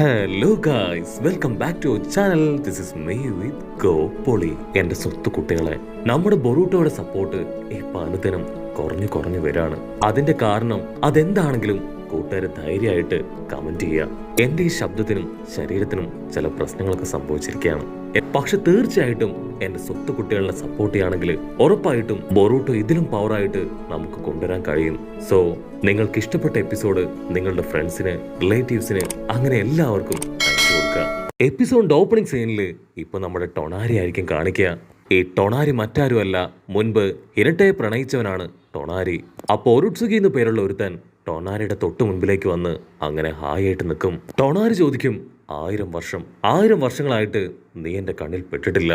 Hello guys, welcome back to channel. This is me with go പൊളി. എന്റെ സ്വത്ത് കുട്ടികളെ, നമ്മുടെ ബൊറൂട്ടോയുടെ സപ്പോർട്ട് ഇപ്പൊ അനുദിനം കുറഞ്ഞു കുറഞ്ഞു വരാണ്. അതിന്റെ കാരണം അതെന്താണെങ്കിലും കൂട്ടുകാരെ ധൈര്യമായിട്ട് കമന്റ് ചെയ്യുക. എന്റെ ഈ ശബ്ദത്തിനും ശരീരത്തിനും ചില പ്രശ്നങ്ങളൊക്കെ സംഭവിച്ചിരിക്കുകയാണ്. പക്ഷെ തീർച്ചയായിട്ടും എന്റെ സ്വത്ത് കുട്ടികളെ സപ്പോർട്ട് ചെയ്യുകയാണെങ്കിൽ ഉറപ്പായിട്ടും ബൊറൂട്ടോ ഇതിലും പവറായിട്ട് നമുക്ക് കൊണ്ടുവരാൻ കഴിയും. സോ നിങ്ങൾക്ക് ഇഷ്ടപ്പെട്ട എപ്പിസോഡ് നിങ്ങളുടെ ഫ്രണ്ട്സിന്, റിലേറ്റീവ്സിന്, അങ്ങനെ എല്ലാവർക്കും അയച്ചു കൊടുക്കുക. എപ്പിസോഡിന്റെ ഓപ്പണിംഗ് സീനിൽ ഇപ്പൊ നമ്മുടെ ടൊണാരി ആയിരിക്കും കാണിക്കുക. ഈ ടൊണാരി മറ്റാരുമല്ല, മുൻപ് ഹിരട്ടയെ പ്രണയിച്ചവനാണ് ടൊണാരി. അപ്പൊ ഒറുട്സുഗി എന്ന് പേരുള്ള ഒരുത്തൻ ടൊണാരിയുടെ തൊട്ടു മുൻപിലേക്ക് വന്ന് അങ്ങനെ ഹായ് ആയിട്ട് നിൽക്കും. ടൊണാരി ചോദിക്കും, 1000 വർഷങ്ങളായിട്ട് നീ എന്റെ കണ്ണിൽ പെട്ടിട്ടില്ല.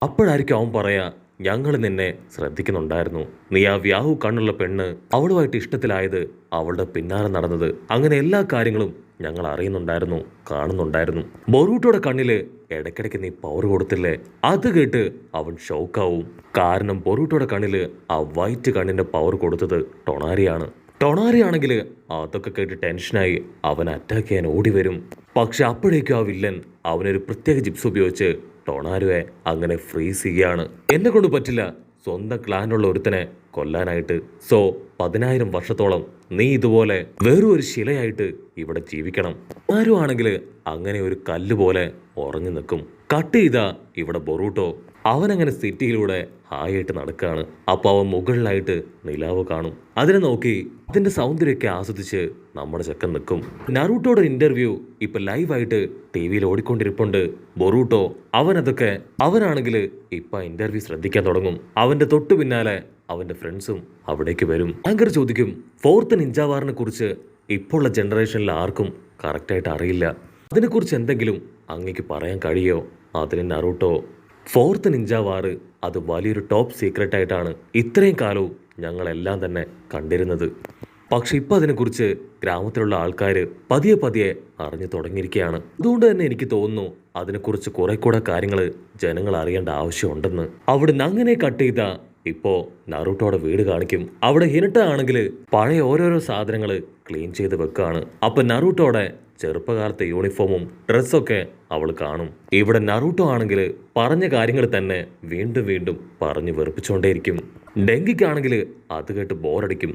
അപ്പോഴായിരിക്കും അവൻ പറയാ, ഞങ്ങൾ നിന്നെ ശ്രദ്ധിക്കുന്നുണ്ടായിരുന്നു. നീ ആ വ്യാഹു കണ്ണുള്ള പെണ്ണ്, അവളുമായിട്ട് ഇഷ്ടത്തിലായത്, അവളുടെ പിന്നാലെ നടന്നത്, അങ്ങനെ എല്ലാ കാര്യങ്ങളും ഞങ്ങൾ അറിയുന്നുണ്ടായിരുന്നു, കാണുന്നുണ്ടായിരുന്നു. ബൊറൂട്ടോയുടെ കണ്ണില് ഇടയ്ക്കിടയ്ക്ക് നീ പവർ കൊടുത്തില്ലേ? അത് കേട്ട് അവൻ ഷോക്കാവും. കാരണം ബൊറൂട്ടോയുടെ കണ്ണില് ആ വൈറ്റ് കണ്ണിന്റെ പവർ കൊടുത്തത് ടൊണാരിയാണ്. ടൊണാരി ആണെങ്കിൽ അതൊക്കെ കേട്ട് ടെൻഷനായി അവൻ അറ്റാക്ക് ചെയ്യാൻ ഓടി വരും. പക്ഷെ അപ്പോഴേക്കും ആ വില്ലൻ അവനൊരു പ്രത്യേക ജിപ്സ് ഉപയോഗിച്ച് ടൊണാരുവെ അങ്ങനെ ഫ്രീസ് ചെയ്യുകയാണ്. എന്നെ കൊണ്ട് പറ്റില്ല സ്വന്തം ക്ലാനുള്ള ഒരുത്തനെ കൊല്ലാനായിട്ട്. സോ 10,000 വർഷത്തോളം നീ ഇതുപോലെ വേറൊരു ഒരു ശിലയായിട്ട് ഇവിടെ ജീവിക്കണം. ആരും ആണെങ്കിൽ അങ്ങനെ ഒരു കല്ല് പോലെ ഉറഞ്ഞു നിൽക്കും. കട്ട് ചെയ്താ ഇവിടെ ബൊറൂട്ടോ അവനങ്ങനെ സിറ്റിയിലൂടെ ഹായായിട്ട് നടക്കാണ്. അപ്പൊ അവൻ മുകളിലായിട്ട് നിലാവ് കാണും. അതിനെ നോക്കി അതിന്റെ സൗന്ദര്യമൊക്കെ ആസ്വദിച്ച് നമ്മുടെ ചെക്കൻ നിൽക്കും. നറൂട്ടോയുടെ ഇന്റർവ്യൂ ഇപ്പൊ ലൈവായിട്ട് ടിവിയിൽ ഓടിക്കൊണ്ടിരിപ്പുണ്ട്. ബൊറൂട്ടോ അവനാണെങ്കിൽ ഇപ്പൊ ഇന്റർവ്യൂ ശ്രദ്ധിക്കാൻ തുടങ്ങും. അവന്റെ തൊട്ടു പിന്നാലെ അവന്റെ ഫ്രണ്ട്സും അവിടേക്ക് വരും. ആങ്കർ ചോദിക്കും, 4th നിഞ്ച വാറിനെ കുറിച്ച് ഇപ്പോൾ ഉള്ള ജനറേഷനിൽ ആർക്കും കറക്റ്റായിട്ട് അറിയില്ല. അതിനെക്കുറിച്ച് എന്തെങ്കിലും അങ്ങേക്ക് പറയാൻ കഴിയോ? അതിന് നറൂട്ടോ, 4th നിഞ്ച വാറ് അത് വലിയൊരു ടോപ്പ് സീക്രട്ട് ആയിട്ടാണ് ഇത്രയും കാലവും ഞങ്ങളെല്ലാം തന്നെ കണ്ടിരുന്നത്. പക്ഷെ ഇപ്പം അതിനെക്കുറിച്ച് ഗ്രാമത്തിലുള്ള ആൾക്കാർ പതിയെ അറിഞ്ഞു തുടങ്ങിയിരിക്കുകയാണ്. അതുകൊണ്ട് തന്നെ എനിക്ക് തോന്നുന്നു അതിനെക്കുറിച്ച് കുറെ കൂടെ കാര്യങ്ങൾ ജനങ്ങൾ അറിയേണ്ട ആവശ്യമുണ്ടെന്ന്. അവിടുന്ന് അങ്ങനെ കട്ട് ചെയ്ത ഇപ്പോ നറൂട്ടോയുടെ വീട് കാണിക്കും. അവിടെ ഹിനട്ട ആണെങ്കിൽ പഴയ ഓരോരോ സാധനങ്ങൾ ക്ലീൻ ചെയ്ത് വെക്കാണ്. അപ്പൊ നറൂട്ടോയുടെ ചെറുപ്പകാലത്തെ യൂണിഫോമും ഡ്രസ്സൊക്കെ അവൾ കാണും. ഇവിടെ നറൂട്ടോ ആണെങ്കിൽ പറഞ്ഞ കാര്യങ്ങൾ തന്നെ വീണ്ടും പറഞ്ഞു വെറുപ്പിച്ചുകൊണ്ടേയിരിക്കും. ഡെങ്കിക്കാണെങ്കിൽ അത് കേട്ട് ബോറടിക്കും.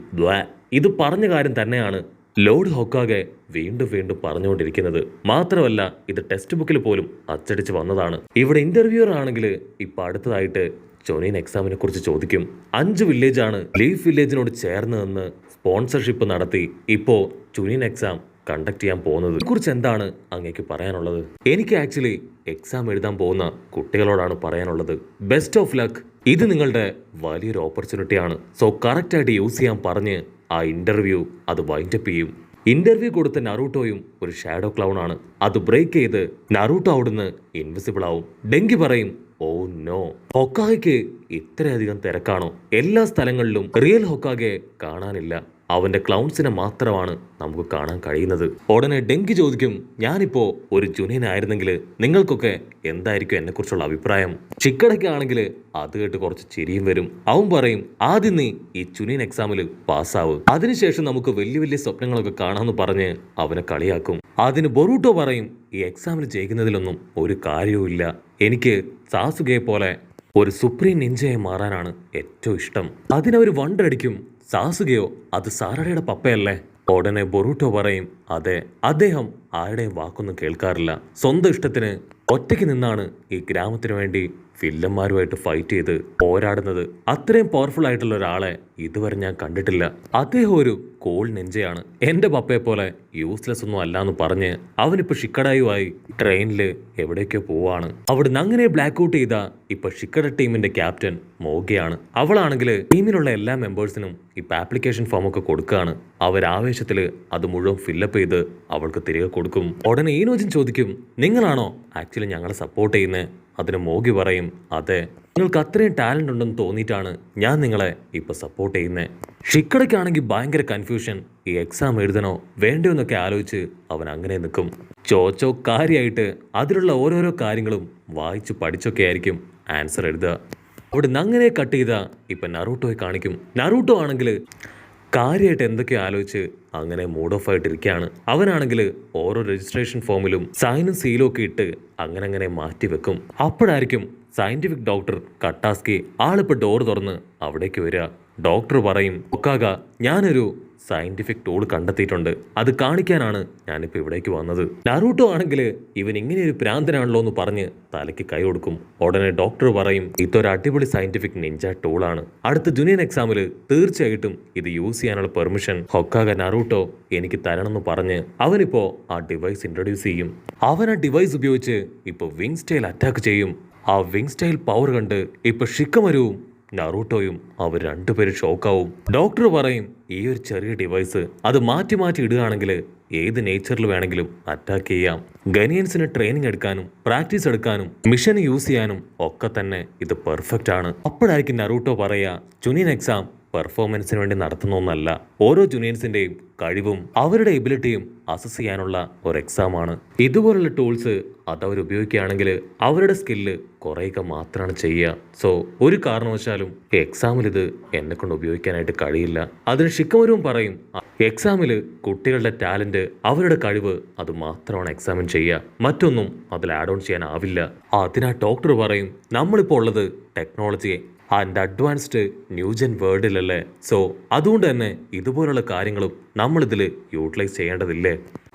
ഇത് പറഞ്ഞ കാര്യം തന്നെയാണ് ലോർഡ് ഹൊക്കാഗെ വീണ്ടും പറഞ്ഞുകൊണ്ടിരിക്കുന്നത്. മാത്രമല്ല ഇത് ടെക്സ്റ്റ് ബുക്കിൽ പോലും അച്ചടിച്ച് വന്നതാണ്. ഇവിടെ ഇന്റർവ്യൂർ ആണെങ്കിൽ ഇപ്പൊ അടുത്തതായിട്ട് ചൊനീൻ എക്സാമിനെ കുറിച്ച് ചോദിക്കും. 5 വില്ലേജാണ് ലീഫ് വില്ലേജിനോട് ചേർന്ന് നിന്ന് സ്പോൺസർഷിപ്പ് നടത്തി ഇപ്പോ ചുനീൻ എക്സാം കണ്ടക്ട് ചെയ്യാൻ പോകുന്നത്. കുറിച്ച് എന്താണ് അങ്ങേക്ക് പറയാനുള്ളത്? എനിക്ക് ആക്ച്വലി എക്സാം എഴുതാൻ പോകുന്ന കുട്ടികളോടാണ് പറയാനുള്ളത്, ബെസ്റ്റ് ഓഫ് ലക്ക്. ഇത് നിങ്ങളുടെ വലിയൊരു ഓപ്പർച്യൂണിറ്റിയാണ്. സോ കറക്റ്റായിട്ട് യൂസ് ചെയ്യാൻ പറഞ്ഞ് ആ ഇന്റർവ്യൂ അത് വൈൻഡപ്പ് ചെയ്യും. ഇന്റർവ്യൂ കൊടുത്ത നറൂട്ടോയും ഒരു ഷാഡോ ക്ലൗൺ ആണ്. അത് ബ്രേക്ക് ചെയ്ത് നറൂട്ടോ അവിടുന്ന് ഇൻവിസിബിൾ ആവും. ഡെങ്കി പറയും, ഓ നോ, ഹൊക്കാഗയ്ക്ക് ഇത്രയധികം തിരക്കാണോ? എല്ലാ സ്ഥലങ്ങളിലും റിയൽ ഹൊക്കാഗയെ കാണാനില്ല. അവന്റെ ക്ലൗൺസിനെ മാത്രമാണ് നമുക്ക് കാണാൻ കഴിയുന്നത്. ഉടനെ ഡെങ്കി ചോദിക്കും, ഞാനിപ്പോ ഒരു ജുനീൻ ആയിരുന്നെങ്കിൽ നിങ്ങൾക്കൊക്കെ എന്തായിരിക്കും എന്നെ കുറിച്ചുള്ള അഭിപ്രായം? ചിക്കടയ്ക്കാണെങ്കിൽ അത് കേട്ട് കുറച്ച് ചിരിയും വരും. അവൻ പറയും, ആദ്യം നീ ഈ ചുനീൻ എക്സാമിൽ പാസ്സാവ്, അതിനുശേഷം നമുക്ക് വലിയ സ്വപ്നങ്ങളൊക്കെ കാണാമെന്ന് പറഞ്ഞ് അവനെ കളിയാക്കും. അതിന് ബൊറൂട്ടോ പറയും, ഈ എക്സാമിൽ ജയിക്കുന്നതിലൊന്നും ഒരു കാര്യവുമില്ല. എനിക്ക് സാസുകയെ പോലെ ഒരു സുപ്രീം നിഞ്ചയെ മാറാനാണ് ഏറ്റവും ഇഷ്ടം. അതിനവർ വണ്ടടിക്കും, സാസുകയോ അത് സാറയുടെ പപ്പയല്ലേ? ഉടനെ ബൊറൂട്ടോ പറയും, അതെ, അദ്ദേഹം ആരുടെയും വാക്കൊന്നും കേൾക്കാറില്ല. സ്വന്തം ഇഷ്ടത്തിന് ഒറ്റയ്ക്ക് നിന്നാണ് ഈ ഗ്രാമത്തിന് വേണ്ടി വില്ലന്മാരുമായിട്ട് ഫൈറ്റ് ചെയ്ത് പോരാടുന്നത്. അത്രയും പവർഫുൾ ആയിട്ടുള്ള ഒരാളെ ഇതുവരെ ഞാൻ കണ്ടിട്ടില്ല. അദ്ദേഹം ഒരു കോൾ നെഞ്ചയാണ്, എന്റെ പപ്പയെ പോലെ യൂസ്ലെസ് ഒന്നും അല്ലാന്ന് പറഞ്ഞ് അവനിപ്പോ ഷിക്കഡായുമായി ട്രെയിനില് എവിടേക്കോ പോവാണ്. അവിടുന്ന് അങ്ങനെ ബ്ലാക്ക് ഔട്ട് ചെയ്ത ഇപ്പൊ ഷിക്കഡ ടീമിന്റെ ക്യാപ്റ്റൻ മോഗയാണ്. അവളാണെങ്കിൽ ടീമിലുള്ള എല്ലാ മെമ്പേഴ്സിനും ഇപ്പൊ ആപ്ലിക്കേഷൻ ഫോം ഒക്കെ കൊടുക്കുകയാണ്. അവരാവേശത്തില് അത് മുഴുവൻ ഫില്ലപ്പ് ചെയ്ത് അവൾക്ക് തിരികെ കൊടുക്കും. ഉടനെ ഈനോജിൻ ചോദിക്കും, നിങ്ങളാണോ ആക്ച്വലി ഞങ്ങളെ സപ്പോർട്ട് ചെയ്യുന്നത്? അതിന് മോഗി പറയും, അതെ, നിങ്ങൾക്ക് അത്രയും ടാലന്റ് ഉണ്ടെന്ന് തോന്നിയിട്ടാണ് ഞാൻ നിങ്ങളെ ഇപ്പൊ സപ്പോർട്ട് ചെയ്യുന്നത്. ഷിക്കടയ്ക്കാണെങ്കിൽ ഭയങ്കര കൺഫ്യൂഷൻ, ഈ എക്സാം എഴുതണോ വേണ്ടോ എന്നൊക്കെ ആലോചിച്ച് അവൻ അങ്ങനെ നിൽക്കും. ചോച്ചോ കാര്യമായിട്ട് അതിലുള്ള ഓരോരോ കാര്യങ്ങളും വായിച്ച് പഠിച്ചൊക്കെ ആയിരിക്കും ആൻസർ എഴുതുക. അവിടെ അങ്ങനെ കട്ട് ചെയ്ത ഇപ്പൊ നറൂട്ടോയെ കാണിക്കും. നറൂട്ടോ ആണെങ്കിൽ കാര്യമായിട്ട് എന്തൊക്കെയോ ആലോചിച്ച് അങ്ങനെ മൂഡ് ഓഫ് ആയിട്ടിരിക്കുകയാണ്. അവനാണെങ്കിൽ ഓരോ രജിസ്ട്രേഷൻ ഫോമിലും സൈനും സീലും ഒക്കെ ഇട്ട് അങ്ങനെ മാറ്റി വെക്കും. അപ്പോഴായിരിക്കും സയന്റിഫിക് ഡോക്ടർ കട്ടാസ്കി ആളിപ്പോൾ ഡോർ തുറന്ന് അവിടേക്ക് വരിക. ഡോക്ടർ പറയും, ഒക്കാക ഞാനൊരു സയന്റിഫിക് ടൂൾ കണ്ടെത്തിയിട്ടുണ്ട്, അത് കാണിക്കാനാണ് ഞാനിപ്പോൾ ഇവിടേക്ക് വന്നത്. നറൂട്ടോ ആണെങ്കിൽ ഇവൻ ഇങ്ങനെ ഒരു പ്രാന്തനാണല്ലോ എന്ന് പറഞ്ഞ് തലയ്ക്ക് കൈ കൊടുക്കും. ഉടനെ ഡോക്ടർ പറയും, ഇതൊരു അടിപൊളി സയന്റിഫിക് നിഞ്ച ടൂളാണ്, അടുത്ത ജൂനിയർ എക്സാമിൽ തീർച്ചയായിട്ടും ഇത് യൂസ് ചെയ്യാനുള്ള പെർമിഷൻ ഹൊക്കാഗ നറൂട്ടോ എനിക്ക് തരണമെന്ന് പറഞ്ഞ് അവനിപ്പോ ആ ഡിവൈസ് ഇൻട്രൊഡ്യൂസ് ചെയ്യും. അവൻ ആ ഡിവൈസ് ഉപയോഗിച്ച് ഇപ്പൊ വിങ് സ്റ്റൈൽ അറ്റാക്ക് ചെയ്യും. ആ വിങ് സ്റ്റൈൽ പവർ കണ്ട് ഇപ്പൊ ഷിക്കമരുവും നറൂട്ടോയും അവർ രണ്ടുപേരും ഷോക്കാവും. ഡോക്ടർ പറയും, ഈ ഒരു ചെറിയ ഡിവൈസ് അത് മാറ്റി ഇടുകയാണെങ്കിൽ ഏത് നേച്ചറിൽ വേണമെങ്കിലും അറ്റാക്ക് ചെയ്യാം. ഗനിയൻസിന് ട്രെയിനിങ് എടുക്കാനും പ്രാക്ടീസ് എടുക്കാനും മിഷൻ യൂസ് ചെയ്യാനും ഒക്കെ തന്നെ ഇത് പെർഫെക്റ്റ് ആണ്. അപ്പോഴായിരിക്കും നറൂട്ടോ പറയുക, ജൂനിയർ എക്സാം പെർഫോമൻസിന് വേണ്ടി നടത്തുന്ന ഒന്നല്ല, ഓരോ ജൂനിയൻസിന്റെയും കഴിവും അവരുടെ എബിലിറ്റിയും അസസ് ചെയ്യാനുള്ള ഒരു എക്സാമാണ്. ഇതുപോലുള്ള ടൂൾസ് അതവർ ഉപയോഗിക്കുകയാണെങ്കിൽ അവരുടെ സ്കില്ല് കുറയുക മാത്രമാണ് ചെയ്യുക. സോ ഒരു കാരണവശാലും എക്സാമിൽ ഇത് എന്നെ കൊണ്ട് ഉപയോഗിക്കാനായിട്ട് കഴിയില്ല. അതിന് ഷിക്കമരുവും പറയും, എക്സാമിൽ കുട്ടികളുടെ ടാലന്റ് അവരുടെ കഴിവ് അത് മാത്രമാണ് എക്സാമിൻ ചെയ്യുക, മറ്റൊന്നും അതിൽ ആഡ് ഓൺ ചെയ്യാനാവില്ല. അതിനാ ഡോക്ടർ പറയും, നമ്മളിപ്പോൾ ഉള്ളത് ടെക്നോളജിയെ ആൻഡ് അഡ്വാൻസ്ഡ് ന്യൂജൻ വേൾഡിലല്ലേ, സോ അതുകൊണ്ട് തന്നെ ഇതുപോലുള്ള കാര്യങ്ങളും നമ്മളിതിൽ യൂട്ടിലൈസ് ചെയ്യേണ്ടതില്ലേ.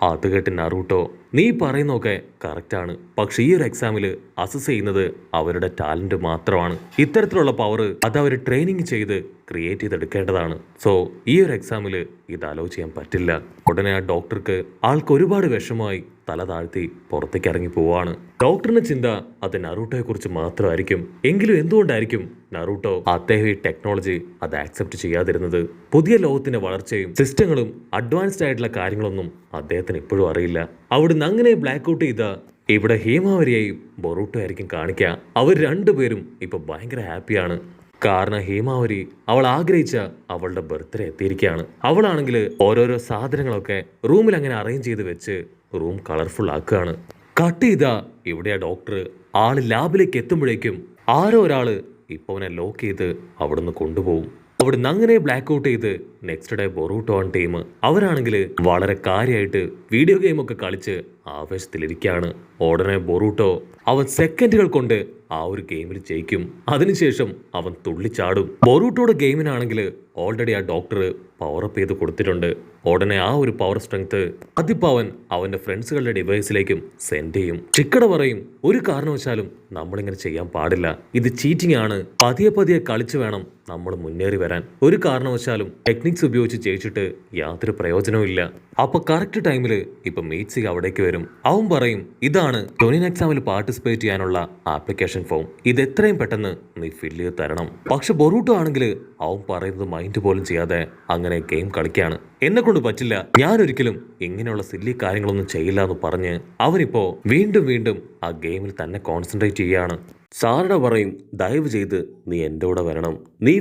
അത് കേട്ട് നറൂട്ടോ, നീ പറയുന്നതൊക്കെ കറക്റ്റാണ്, പക്ഷേ ഈ ഒരു എക്സാമിൽ അസസ് ചെയ്യുന്നത് അവരുടെ ടാലന്റ് മാത്രമാണ്. ഇത്തരത്തിലുള്ള പവർ അത് അവർ ട്രെയിനിങ് ചെയ്ത് ക്രിയേറ്റ് ചെയ്തെടുക്കേണ്ടതാണ്. സോ ഈ ഒരു എക്സാമിൽ ഇത് അലോ ചെയ്യാൻ പറ്റില്ല. ഉടനെ ആ ഡോക്ടർക്ക് ആൾക്ക് ഒരുപാട് വിഷമമായി തല താഴ്ത്തി പുറത്തേക്ക് ഇറങ്ങി പോവാണ്. ഡോക്ടറിന്റെ ചിന്ത അത് നറൂട്ടോയെ കുറിച്ച് മാത്രമായിരിക്കും. എങ്കിലും എന്തുകൊണ്ടായിരിക്കും നറൂട്ടോ അദ്ദേഹം ഈ ടെക്നോളജി അത് ആക്സെപ്റ്റ് ചെയ്യാതിരുന്നത്? പുതിയ ലോകത്തിന്റെ വളർച്ചയും സിസ്റ്റങ്ങളും അഡ്വാൻസ്ഡ് ആയിട്ടുള്ള കാര്യങ്ങളൊന്നും അദ്ദേഹത്തിന് ഇപ്പോഴും അറിയില്ല. അവിടുന്ന് അങ്ങനെ ബ്ലാക്ക് ഔട്ട് ചെയ്ത ഇവിടെ ഹേമാവരിയെയും ബൊറൂട്ടോ ആയിരിക്കും കാണിക്കുക. അവർ രണ്ടുപേരും ഇപ്പൊ ഭയങ്കര ഹാപ്പിയാണ്. കാരണം ഹേമാവരി അവൾ ആഗ്രഹിച്ച അവളുടെ ബർത്ത്ഡേ എത്തിയിരിക്കുകയാണ്. അവളാണെങ്കിൽ ഓരോരോ സാധനങ്ങളൊക്കെ റൂമിൽ അങ്ങനെ അറേഞ്ച് ചെയ്ത് വെച്ച് റൂം കളർഫുൾ ആക്കുകയാണ്. കട്ട് ചെയ്താ ഇവിടെ ഡോക്ടർ ആള് ലാബിലേക്ക് എത്തുമ്പോഴേക്കും ആരോ ഒരാള് ഇപ്പൊ അവനെ ലോക്ക് ചെയ്ത് അവിടുന്ന് കൊണ്ടുപോകും. അവിടുന്ന് അങ്ങനെ ബ്ലാക്ക് ഔട്ട് ചെയ്ത് next day Boruto an team അവരാണെങ്കിൽ വളരെ കാര്യമായിട്ട് വീഡിയോ ഗെയിം ഒക്കെ കളിച്ച് ആവേശത്തിലിരിക്കുകയാണ്. ഉടനെ ബൊറൂട്ടോ അവൻ സെക്കൻഡുകൾ കൊണ്ട് ആ ഒരു ഗെയിമിൽ ജയിക്കും. അതിനുശേഷം അവൻ തുള്ളിച്ചാടും. ബൊറൂട്ടോയുടെ ഗെയിമിനാണെങ്കിൽ ഓൾറെഡി ആ ഡോക്ടർ പവറപ്പ് ചെയ്ത് കൊടുത്തിട്ടുണ്ട്. ഉടനെ ആ ഒരു പവർ സ്ട്രെങ്ത് അതിപ്പോ അവന്റെ ഫ്രണ്ട്സുകളുടെ ഡിവൈസിലേക്കും സെൻഡ് ചെയ്യും. ചിക്കട പറയും, ഒരു കാരണവശാലും നമ്മളിങ്ങനെ ചെയ്യാൻ പാടില്ല, ഇത് ചീറ്റിംഗ് ആണ്, പതിയെ കളിച്ചു വേണം നമ്മൾ മുന്നേറി വരാൻ. ഒരു കാരണവശാലും ടെക്നിക്സ് ഉപയോഗിച്ച് ജയിച്ചിട്ട് യാതൊരു പ്രയോജനവും ഇല്ല. അപ്പൊ കറക്റ്റ് ടൈമിൽ ഇപ്പൊ മീറ്റ്സിക അവിടേക്ക് വരും. അവൻ പറയും, ഇതാണ് ജൂനിയർ എക്സാമിൽ പാർട്ടിസിപ്പേറ്റ് ചെയ്യാനുള്ള ആപ്ലിക്കേഷൻ ഫോം, ഇത് എത്രയും പെട്ടെന്ന് നീ ഫില്ല് ചെയ്ത് തരണം. പക്ഷെ ബൊറൂട്ടോ ആണെങ്കിൽ അവൻ പറയുന്നത് മൈൻഡ് പോലും ചെയ്യാതെ അങ്ങനെ ഗെയിം കളിക്കുകയാണ്. എന്നെ കൊണ്ട് പറ്റില്ല, ഞാൻ ഒരിക്കലും ഇങ്ങനെയുള്ള സില്ലി കാര്യങ്ങളൊന്നും ചെയ്യില്ല എന്ന് പറഞ്ഞ് അവനിപ്പോ വീണ്ടും ആ ഗെയിമിൽ തന്നെ കോൺസെൻട്രേറ്റ് ചെയ്യുകയാണ്. സാറട പറയും, ദയവ് ചെയ്ത് നീ എൻ്റെ കൂടെ വരണം, നീ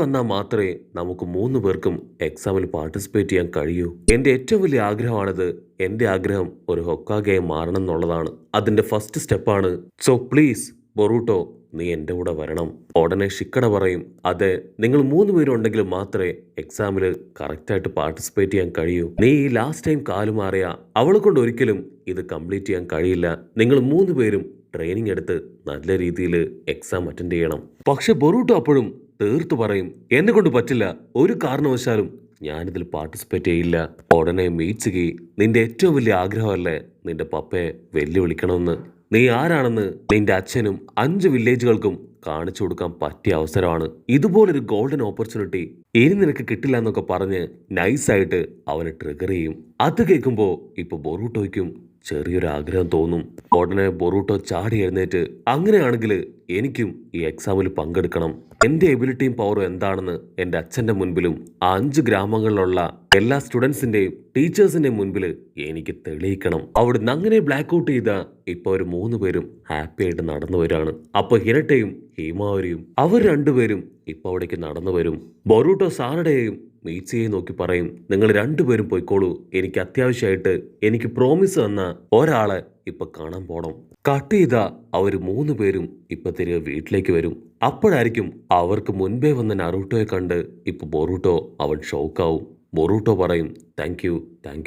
വന്നാൽ മാത്രമേ നമുക്ക് 3 പേർക്കും എക്സാമിൽ പാർട്ടിസിപ്പേറ്റ് ചെയ്യാൻ കഴിയൂ. എൻ്റെ ഏറ്റവും വലിയ ആഗ്രഹമാണിത്. എൻ്റെ ആഗ്രഹം ഒരു ഹൊക്കാഗയായി മാറണം എന്നുള്ളതാണ്. അതിൻ്റെ ഫസ്റ്റ് സ്റ്റെപ്പാണ്. സോ പ്ലീസ് ബൊറൂട്ടോ, നീ എൻ്റെ കൂടെ വരണം. ഉടനെ ഷിക്കട പറയും, അതെ, നിങ്ങൾ 3 പേരും ഉണ്ടെങ്കിൽ മാത്രമേ എക്സാമിൽ കറക്റ്റായിട്ട് പാർട്ടിസിപ്പേറ്റ് ചെയ്യാൻ കഴിയൂ. നീ ഈ ലാസ്റ്റ് ടൈം കാലുമാറിയ അവളെ കൊണ്ട് ഒരിക്കലും ഇത് കംപ്ലീറ്റ് ചെയ്യാൻ കഴിയില്ല. നിങ്ങൾ 3 പേരും ട്രെയിനിങ് എടുത്ത് നല്ല രീതിയിൽ എക്സാം അറ്റൻഡ് ചെയ്യണം. പക്ഷെ ബൊറൂട്ടോ അപ്പോഴും തീർത്തു പറയും, എന്നെ കൊണ്ട് പറ്റില്ല, ഒരു കാരണവശാലും ഞാനിതിൽ പാർട്ടിസിപ്പേറ്റ് ചെയ്യില്ല. ഉടനെ മീറ്റ്സുകി, നിന്റെ ഏറ്റവും വലിയ ആഗ്രഹമല്ലേ നിന്റെ പപ്പയെ വെല്ലുവിളിക്കണമെന്ന്? നീ ആരാണെന്ന് നിന്റെ അച്ഛനും 5 വില്ലേജുകൾക്കും കാണിച്ചു കൊടുക്കാൻ പറ്റിയ അവസരമാണ്. ഇതുപോലൊരു ഗോൾഡൻ ഓപ്പർച്യൂണിറ്റി ഇനി നിനക്ക് കിട്ടില്ല എന്നൊക്കെ പറഞ്ഞ് നൈസായിട്ട് അവനെ ട്രിഗർ ചെയ്യും. അത് കേൾക്കുമ്പോൾ ഇപ്പൊ ബൊറൂട്ടോയ്ക്കും ചെറിയൊരു ആഗ്രഹം തോന്നും. ഉടനെ ബൊറൂട്ടോ ചാടി എഴുന്നേറ്റ്, അങ്ങനെയാണെങ്കിൽ എനിക്കും ഈ എക്സാമിൽ പങ്കെടുക്കണം. എൻ്റെ എബിലിറ്റിയും പവറും എന്താണെന്ന് എൻ്റെ അച്ഛൻ്റെ മുൻപിലും 5 ഗ്രാമങ്ങളിലുള്ള എല്ലാ സ്റ്റുഡൻസിൻ്റെയും ടീച്ചേഴ്സിൻ്റെയും മുൻപിൽ എനിക്ക് തെളിയിക്കണം. അവിടുന്ന് അങ്ങനെ ബ്ലാക്ക് ഔട്ട് ചെയ്ത ഇപ്പോൾ ഒരു 3 പേരും ഹാപ്പി ആയിട്ട് നടന്നു വരികയാണ്. അപ്പോൾ ഹിരട്ടയും ഹീമാവരിയും അവർ 2 പേരും ഇപ്പോൾ അവിടേക്ക് നടന്നു വരും. ബൊറൂട്ടോ സാറയുടെയും മീറ്റ്സിയെ നോക്കി പറയും, നിങ്ങൾ രണ്ടുപേരും പോയിക്കോളൂ, എനിക്ക് അത്യാവശ്യമായിട്ട് എനിക്ക് പ്രോമിസ് തന്ന ഒരാളെ ഇപ്പൊ കാണാൻ പോണം. കട്ട് ചെയ്ത അവര് 3 പേരും ഇപ്പൊ തിരികെ വീട്ടിലേക്ക് വരും. അപ്പോഴായിരിക്കും അവർക്ക് മുൻപേ വന്ന നറൂട്ടോയെ കണ്ട് ഇപ്പൊ ബൊറൂട്ടോ അവൻ ഷോക്കാവും. ബൊറൂട്ടോ പറയും, താങ്ക്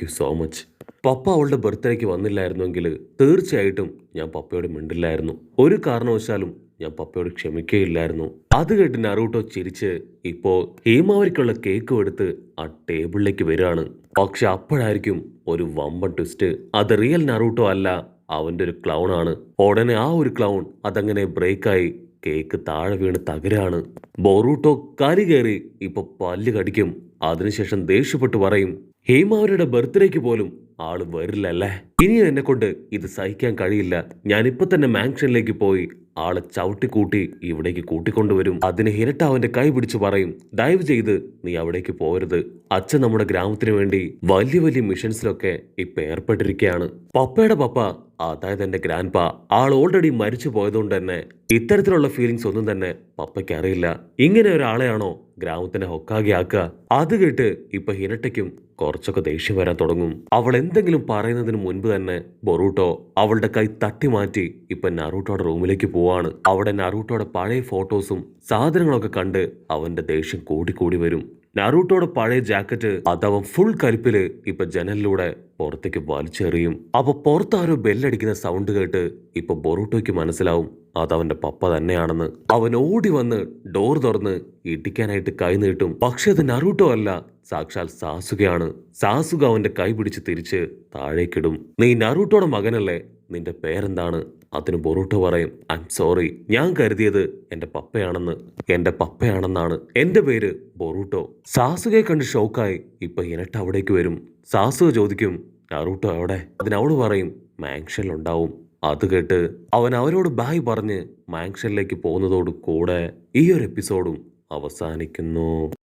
യു സോ മച്ച്. പപ്പ അവളുടെ ബർത്ത്ഡേക്ക് വന്നില്ലായിരുന്നെങ്കിൽ തീർച്ചയായിട്ടും ഞാൻ പപ്പയോട് മിണ്ടില്ലായിരുന്നു. ഒരു കാരണവശാലും ഞാൻ പപ്പയോട് ക്ഷമിക്കുകയില്ലായിരുന്നു. അത് കേട്ട് നറൂട്ടോ ചിരിച്ച് ഇപ്പോ ഹേമാവരിക്കുള്ള കേക്കും എടുത്ത് ആ ടേബിളിലേക്ക് വരികയാണ്. പക്ഷെ അപ്പോഴായിരിക്കും ഒരു വമ്പൻ ട്വിസ്റ്റ്. അത് റിയൽ നറൂട്ടോ അല്ല, അവന്റെ ഒരു ക്ലൗൺ ആണ്. ഉടനെ ആ ഒരു ക്ലൗൺ അതങ്ങനെ ബ്രേക്കായി കേക്ക് താഴെ വീണ് തകരാണ്. ബൊറൂട്ടോ കലി കയറി ഇപ്പൊ പല്ല് കടിക്കും. അതിനുശേഷം ദേഷ്യപ്പെട്ട് പറയും, ഹേമാവരിയുടെ ബർത്ത്ഡേക്ക് പോലും ആള് വരില്ലല്ലേ, ഇനിയും എന്നെ കൊണ്ട് ഇത് സഹിക്കാൻ കഴിയില്ല. ഞാനിപ്പോ തന്നെ മാൻഷനിലേക്ക് പോയി ആളെ ചവിട്ടിക്കൂട്ടി ഇവിടേക്ക് കൂട്ടിക്കൊണ്ടുവരും. അതിന് ഹിരട്ട അവന്റെ കൈ പിടിച്ചു പറയും, ദയവ് ചെയ്ത് നീ അവിടേക്ക് പോരുത്. അച്ഛൻ നമ്മുടെ ഗ്രാമത്തിന് വേണ്ടി വലിയ വലിയ മിഷൻസിലൊക്കെ ഇപ്പൊ ഏർപ്പെട്ടിരിക്കുകയാണ്. പപ്പയുടെ പപ്പ, അതായത് എന്റെ ഗ്രാൻഡ് പാ, ആൾ ഓൾറെഡി മരിച്ചു പോയതുകൊണ്ട് തന്നെ ഇത്തരത്തിലുള്ള ഫീലിങ്സ് ഒന്നും തന്നെ പപ്പയ്ക്ക് അറിയില്ല. ഇങ്ങനെ ഒരാളെയാണോ ഗ്രാമത്തിനെ ഹൊക്കാകെ ആക്കുക? അത് കേട്ട് ഇപ്പൊ ഹിരട്ടയ്ക്കും കുറച്ചൊക്കെ ദേഷ്യം വരാൻ തുടങ്ങും. അവൾ എന്തെങ്കിലും പറയുന്നതിന് മുൻപ് തന്നെ ബൊറൂട്ടോ അവളുടെ കൈ തട്ടി മാറ്റി ഇപ്പൊ നറൂട്ടോയുടെ റൂമിലേക്ക് പോവാണ്. അവിടെ നറൂട്ടോയുടെ പഴയ ഫോട്ടോസും സാധനങ്ങളൊക്കെ കണ്ട് അവന്റെ ദേഷ്യം കൂടി വരും. നറൂട്ടോയുടെ പഴയ ജാക്കറ്റ് അതവൻ ഫുൾ കലിപ്പില് ഇപ്പൊ ജനലിലൂടെ പുറത്തേക്ക് വലിച്ചെറിയും. അപ്പൊ പുറത്താരോ ബെല്ലടിക്കുന്ന സൗണ്ട് കേട്ട് ഇപ്പൊ ബൊറൂട്ടോയ്ക്ക് മനസ്സിലാവും അതവന്റെ പപ്പ തന്നെയാണെന്ന്. അവൻ ഓടി വന്ന് ഡോർ തുറന്ന് ഇടിക്കാനായിട്ട് കൈ നീട്ടും. പക്ഷെ അത് നറൂട്ടോ അല്ല, സാക്ഷാൽ സാസുകയാണ്. സാസുക അവന്റെ കൈ പിടിച്ച് തിരിച്ച് താഴേക്കിടും. നീ നറൂട്ടോയുടെ മകനല്ലേ, നിന്റെ പേരെന്താണ്? അതിന് ബൊറൂട്ടോ പറയും, ഐ എം സോറി, ഞാൻ കരുതിയത് എന്റെ പപ്പയാണെന്നാണ്. എന്റെ പേര് ബൊറൂട്ടോ. സാസുകയെ കണ്ട് ഷോക്കായി ഇപ്പൊ ഹിരട്ട അവിടേക്ക് വരും. സാസുക ചോദിക്കും, നറൂട്ടോ എവിടെ? അതിനവള് പറയും, മാൻഷനിലുണ്ടാവും. അത് കേട്ട് അവൻ അവരോട് ബൈ പറഞ്ഞ് മാൻഷനിലേക്ക് പോകുന്നതോട് കൂടെ ഈ ഒരു എപ്പിസോഡും അവസാനിക്കുന്നു.